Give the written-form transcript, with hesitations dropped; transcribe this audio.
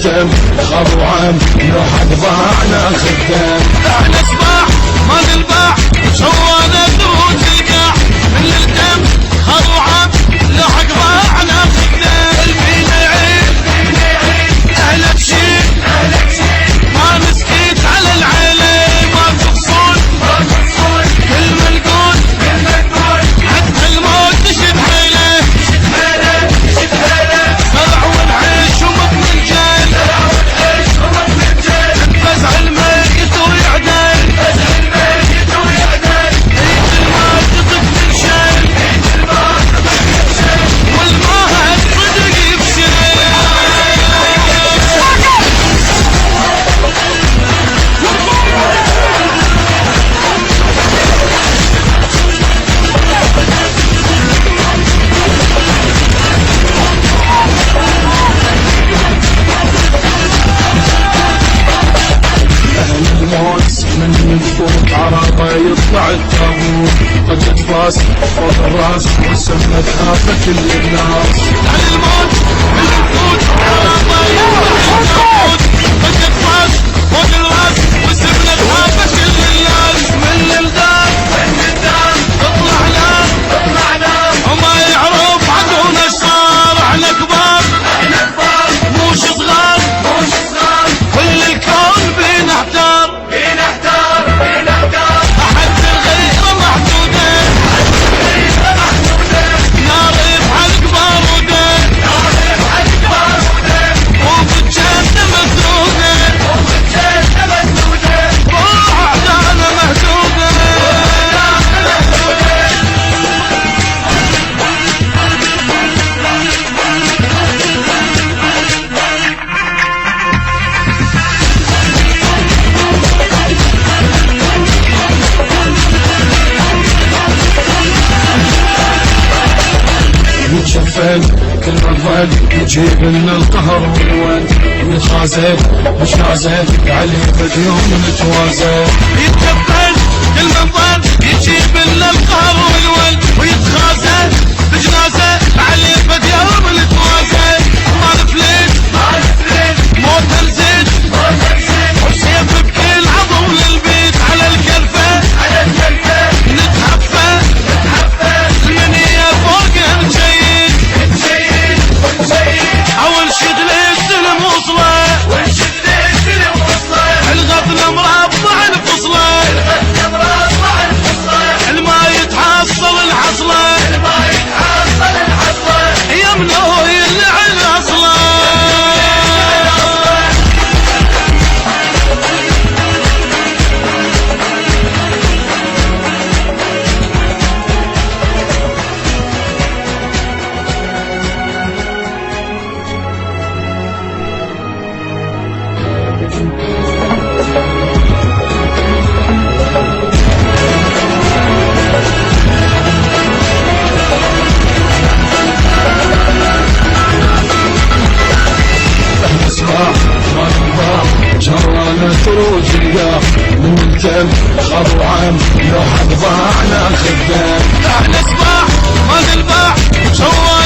التم خضوعم لو حد باعنا خدام. احنا سباح ما نلبح سوانا دروج القاع من التم خضوعم لو حد باعنا خدام. البينا يعيد اهلا بشيل ما نسكت على العيله ما تقصون كل منقول حتى الموت نشد حيله زرع والعيش ومطن الجيل نفزع الميت ويعدل ايد الماء تطق من شيل والماء صدق يفشل. الموت من فوق عرضه يطلع التابوت قد باس فوق الراس والسمنة تخافه كل الناس. على الموت من الفوت عرضه يطلع التابوت قد باس فوق الراس والسمنة تخافه كل الناس. من الدار تطلع نار وما يعرف عدونا الشار. احنا كبار مو صغار كل الكون بينا احتار احد الغير محدوده نار يفعل كباروده وبالجنة مسدوده روح اعدانا مهدوده. نتشفل كل الظل نجيب لنا القهر والود ونتخاذل مش نازل عليه بديوم نتوازن. يتجبل كل من ظل يجيب لنا القهر والول ويتخاذل بجنازه عليه فد يوم نتوازن. ما نفلت موت الزيت وسيف بكل عضو للبيت على الكلفه نتحفه المنيه فوق نشيد اول شد للسلم وصله الغبن مربع الفصله الما يتحصل الحصله يمنه يلعن اصله. جرانا تروج القاع من التم خضوعم لو حد باعنا خدام. احنا سباح ما نلبح سوانا